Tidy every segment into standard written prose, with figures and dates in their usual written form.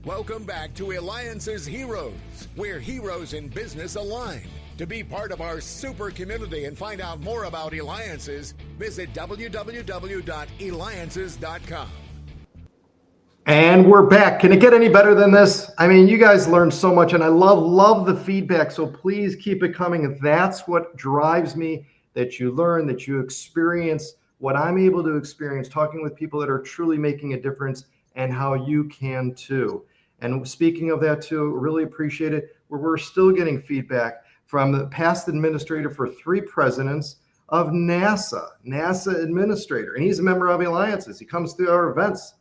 Welcome back to Eliances Heroes, where heroes in business align. To be part of our super community and find out more about Eliances, visit www.Eliances.com. And we're back. Can it get any better than this? I mean, you guys learned so much, and I love the feedback, so please keep it coming. That's what drives me, that you learn, that you experience what I'm able to experience, talking with people that are truly making a difference, and how you can too. And speaking of that too, really appreciate it. We're still getting feedback from the past administrator for 3 presidents of NASA administrator, and he's a member of Eliances. He comes to our events,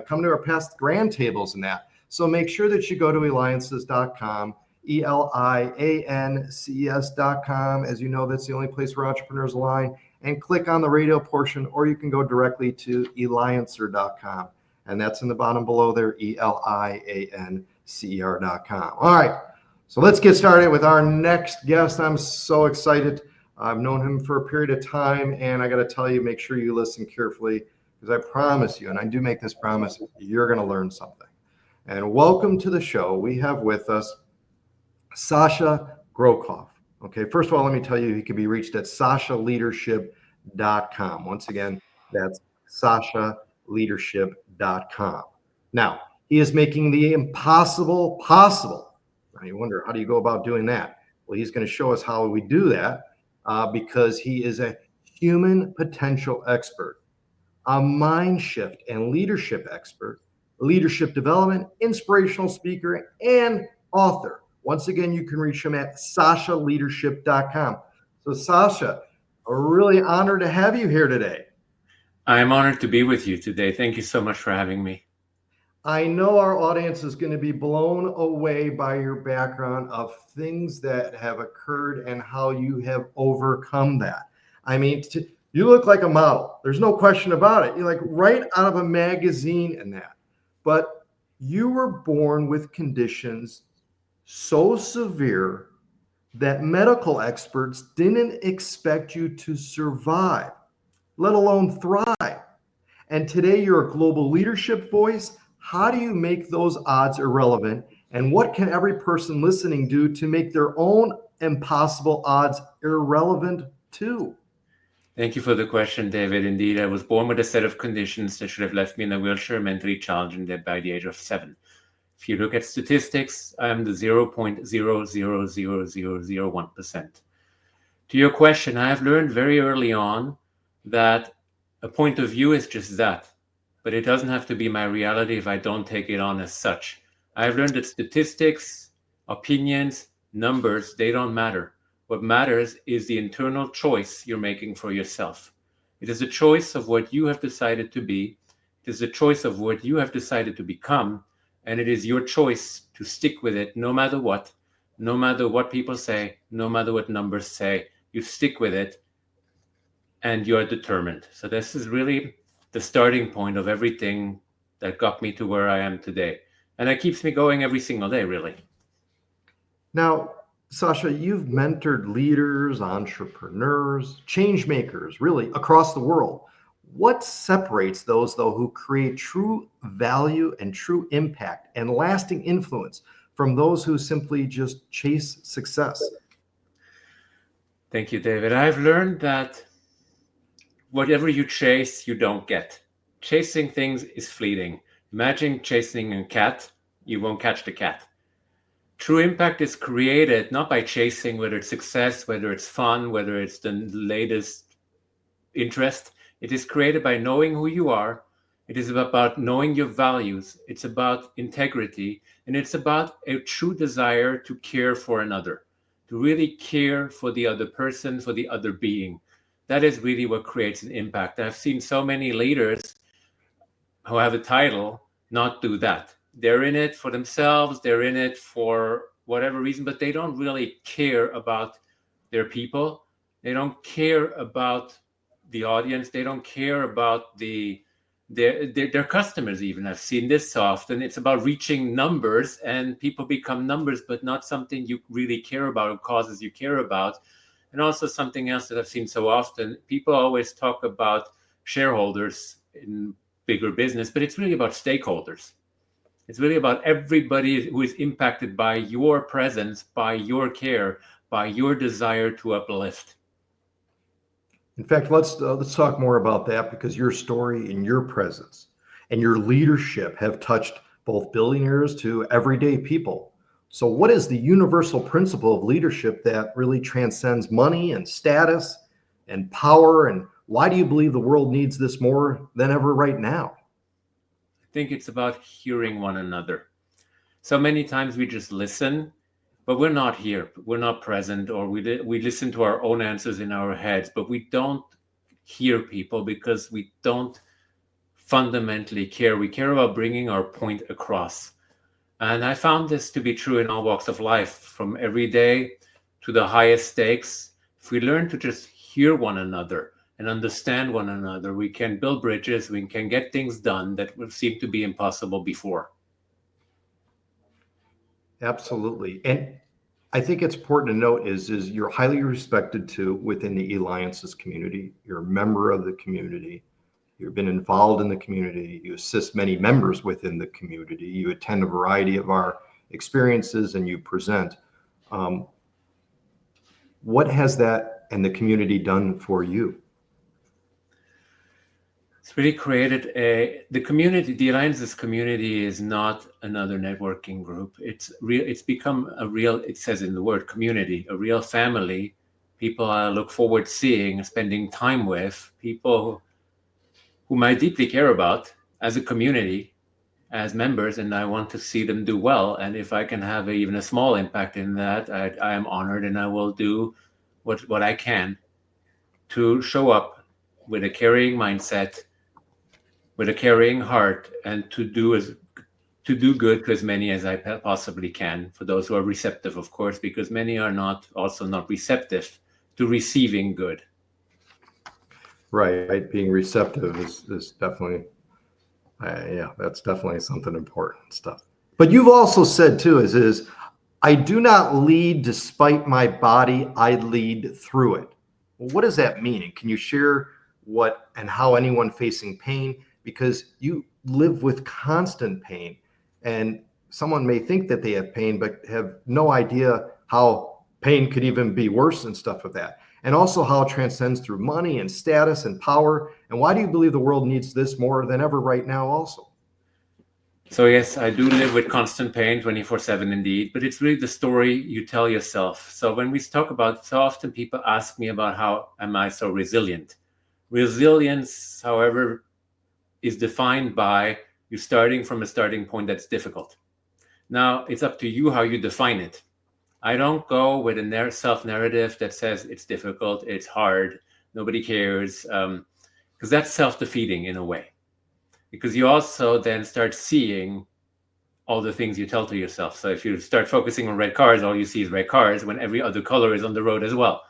come to our past grand tables and that. So make sure that you go to Eliances.com, Eliances.com. As you know, that's the only place where entrepreneurs align, and click on the radio portion, or you can go directly to Eliancer.com. And that's in the bottom below there, Eliancer.com. All right, so let's get started with our next guest. I'm so excited. I've known him for a period of time, and I got to tell you, make sure you listen carefully, because I promise you, and I do make this promise, you're going to learn something. And welcome to the show. We have with us Sascha Gorokhoff. Okay, first of all, let me tell you, he can be reached at SaschaLeadership.com. Once again, that's SaschaLeadership.com. Now, he is making the impossible possible. Now you wonder, how do you go about doing that? Well, he's going to show us how we do that, because he is a human potential expert, a mind shift and leadership expert, leadership development, inspirational speaker, and author. Once again, you can reach him at SaschaLeadership.com. So Sascha, I'm really honored to have you here today. I'm honored to be with you today. Thank you so much for having me. I know our audience is going to be blown away by your background of things that have occurred and how you have overcome that. I mean, you look like a model. There's no question about it. You're like right out of a magazine and that. But you were born with conditions so severe that medical experts didn't expect you to survive, let alone thrive. And today you're a global leadership voice. How do you make those odds irrelevant? And what can every person listening do to make their own impossible odds irrelevant too? Thank you for the question, David. Indeed, I was born with a set of conditions that should have left me in a wheelchair, mentally challenged, and dead by the age of 7. If you look at statistics, I am the 0.0000001%. To your question, I have learned very early on that a point of view is just that, but it doesn't have to be my reality if I don't take it on as such. I've learned that statistics, opinions, numbers, they don't matter. What matters is the internal choice you're making for yourself. It is a choice of what you have decided to be. It is a choice of what you have decided to become. And it is your choice to stick with it no matter what people say, no matter what numbers say. You stick with it and you're determined. So this is really the starting point of everything that got me to where I am today. And it keeps me going every single day, really. Now, Sascha, you've mentored leaders, entrepreneurs, change makers, really across the world. What separates those, though, who create true value and true impact and lasting influence from those who simply just chase success? Thank you, David. I've learned that whatever you chase, you don't get. Chasing things is fleeting. Imagine chasing a cat, you won't catch the cat. True impact is created not by chasing, whether it's success, whether it's fun, whether it's the latest interest. It is created by knowing who you are. It is about knowing your values. It's about integrity. And it's about a true desire to care for another, to really care for the other person, for the other being. That is really what creates an impact. I've seen so many leaders who have a title not do that. They're in it for themselves. They're in it for whatever reason, but they don't really care about their people. They don't care about the audience. They don't care about their customers even. I've seen this so often. It's about reaching numbers, and people become numbers, but not something you really care about or causes you care about. And also something else that I've seen so often, people always talk about shareholders in bigger business, but it's really about stakeholders. It's really about everybody who is impacted by your presence, by your care, by your desire to uplift. In fact, let's talk more about that, because your story and your presence and your leadership have touched both billionaires to everyday people. So what is the universal principle of leadership that really transcends money and status and power? And why do you believe the world needs this more than ever right now? I think it's about hearing one another. So many times we just listen, but we're not here. We're not present, or we listen to our own answers in our heads, but we don't hear people because we don't fundamentally care. We care about bringing our point across. And I found this to be true in all walks of life, from every day to the highest stakes. If we learn to just hear one another and understand one another, we can build bridges, we can get things done that would seem to be impossible before. Absolutely. And I think it's important to note is you're highly respected too within the Eliances community. You're a member of the community. You've been involved in the community. You assist many members within the community. You attend a variety of our experiences and you present. What has that and the community done for you? It's really created the community. The Eliances community is not another networking group. It's real. It's become a real, it says in the word community, a real family. People I look forward to seeing, spending time with, people whom I deeply care about as a community, as members, and I want to see them do well. And if I can have even a small impact in that, I am honored, and I will do what I can to show up with a caring mindset, with a caring heart, and to do good to as many as I possibly can, for those who are receptive, of course, because many are not receptive to receiving good. Right. Being receptive is definitely, that's definitely something important stuff. But you've also said too, is I do not lead despite my body, I lead through it. Well, what does that mean? Can you share what and how anyone facing pain, because you live with constant pain, and someone may think that they have pain, but have no idea how pain could even be worse and stuff of that. And also how it transcends through money and status and power. And why do you believe the world needs this more than ever right now also? So yes, I do live with constant pain 24/7 indeed, but it's really the story you tell yourself. So when we talk about, so often people ask me about how am I so resilient? Resilience, however, is defined by you starting from a starting point that's difficult. Now, it's up to you how you define it. I don't go with a self-narrative that says it's difficult, it's hard, nobody cares, because that's self-defeating in a way. Because you also then start seeing all the things you tell to yourself. So if you start focusing on red cars, all you see is red cars when every other color is on the road as well.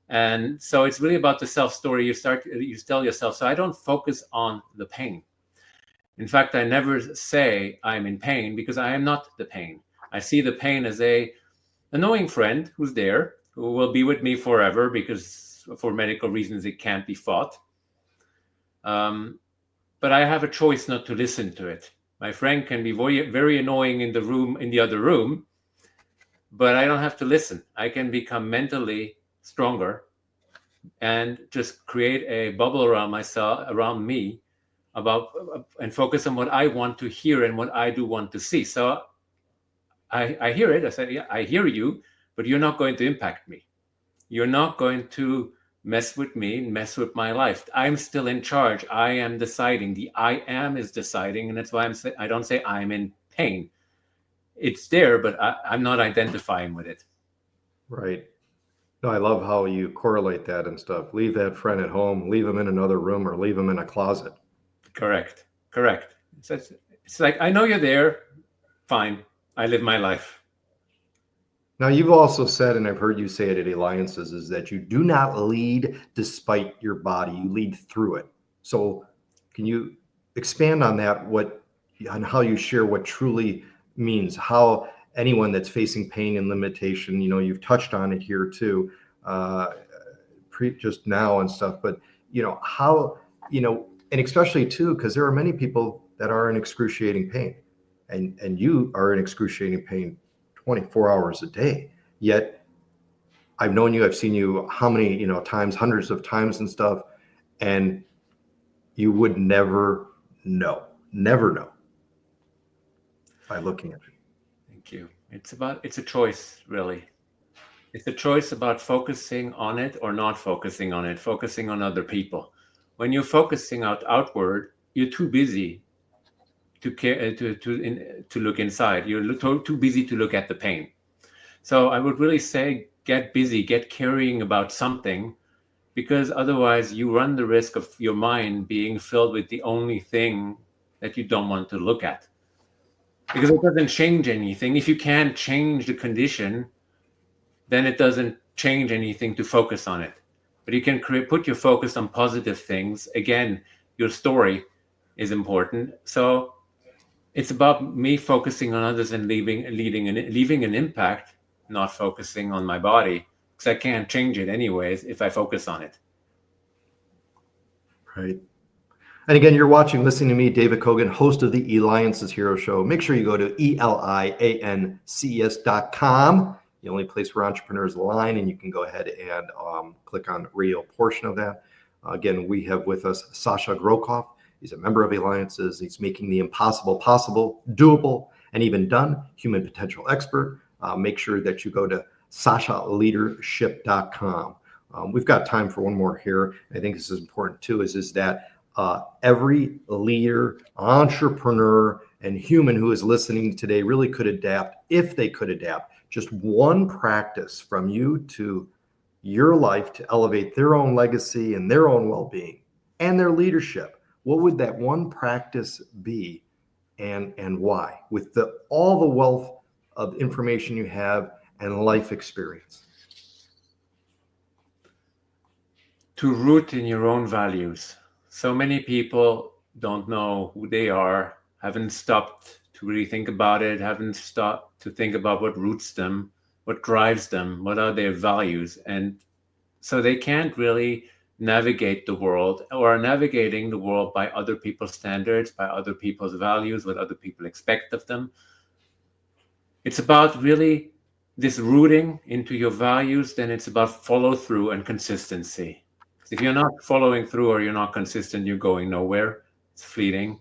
And so it's really about the self-story you tell yourself. So I don't focus on the pain. In fact, I never say I'm in pain, because I am not the pain. I see the pain as a annoying friend who's there, who will be with me forever, because for medical reasons it can't be fought. But I have a choice not to listen to it. My friend can be very, very annoying in the other room, but I don't have to listen. I can become mentally stronger and just create a bubble around me, and focus on what I want to hear and what I do want to see. So I hear it. I say, yeah, I hear you, but you're not going to impact me. You're not going to mess with me, mess with my life. I'm still in charge. I am deciding. The I am is deciding, and that's why I don't say I'm in pain. It's there, but I'm not identifying with it. Right. No, I love how you correlate that and stuff. Leave that friend at home, leave them in another room, or leave them in a closet. Correct. It's like, I know you're there. Fine. I live my life. Now, you've also said, and I've heard you say it at Eliances, is that you do not lead despite your body, you lead through it. So can you expand on that, on how you share what truly means, how anyone that's facing pain and limitation, you've touched on it here too, just now and stuff, but how, and especially too, because there are many people that are in excruciating pain. and you are in excruciating pain 24 hours a day. Yet I've known you, I've seen you how many, times, hundreds of times and stuff, and you would never know by looking at you. Thank you. It's a choice, really. It's a choice about focusing on it or not focusing on it, focusing on other people. When you're focusing outward, you're too busy to look inside. You're too busy to look at the pain. So I would really say, get busy, get caring about something, because otherwise you run the risk of your mind being filled with the only thing that you don't want to look at. Because it doesn't change anything. If you can't change the condition, then it doesn't change anything to focus on it. But you can put your focus on positive things. Again, your story is important. So it's about me focusing on others and leaving an impact, not focusing on my body, because I can't change it anyways if I focus on it. Right. And again, you're listening to me, David Kogan, host of the Eliances Hero Show. Make sure you go to Eliances.com, the only place where entrepreneurs align, and you can go ahead and click on the radio portion of that. Again, we have with us Sascha Gorokhoff. He's a member of Eliances. He's making the impossible possible, doable, and even done. Human potential expert. Make sure that you go to SaschaLeadership.com. We've got time for one more here. I think this is important too, is that every leader, entrepreneur, and human who is listening today really could adapt, if they could adapt, just one practice from you to your life to elevate their own legacy and their own well-being and their leadership. What would that one practice be, and why? With all the wealth of information you have and life experience. To root in your own values. So many people don't know who they are, haven't stopped to really think about it, haven't stopped to think about what roots them, what drives them, what are their values. And so they can't really navigate the world, or are navigating the world by other people's standards, by other people's values, what other people expect of them. It's about really this rooting into your values, then it's about follow through and consistency. If you're not following through or you're not consistent, you're going nowhere. It's fleeting.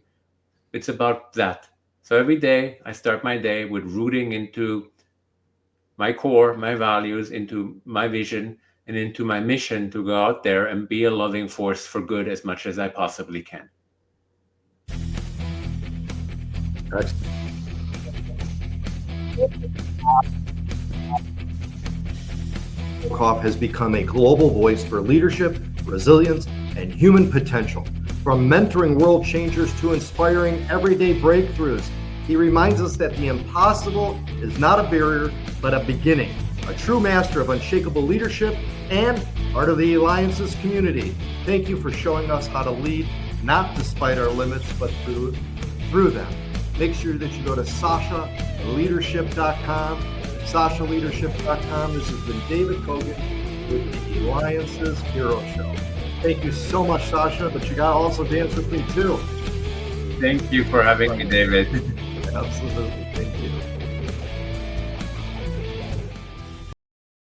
It's about that. So every day I start my day with rooting into my core, my values, into my vision, and into my mission to go out there and be a loving force for good as much as I possibly can. Gorokhoff has become a global voice for leadership, resilience, and human potential. From mentoring world changers to inspiring everyday breakthroughs, he reminds us that the impossible is not a barrier, but a beginning. A true master of unshakable leadership and part of the Eliances community. Thank you for showing us how to lead, not despite our limits, but through them. Make sure that you go to SaschaLeadership.com. SaschaLeadership.com. This has been David Kogan with the Eliances Hero Show. Thank you so much, Sascha, but you got to also dance with me too. Thank you for having me, David. Absolutely. Thank you.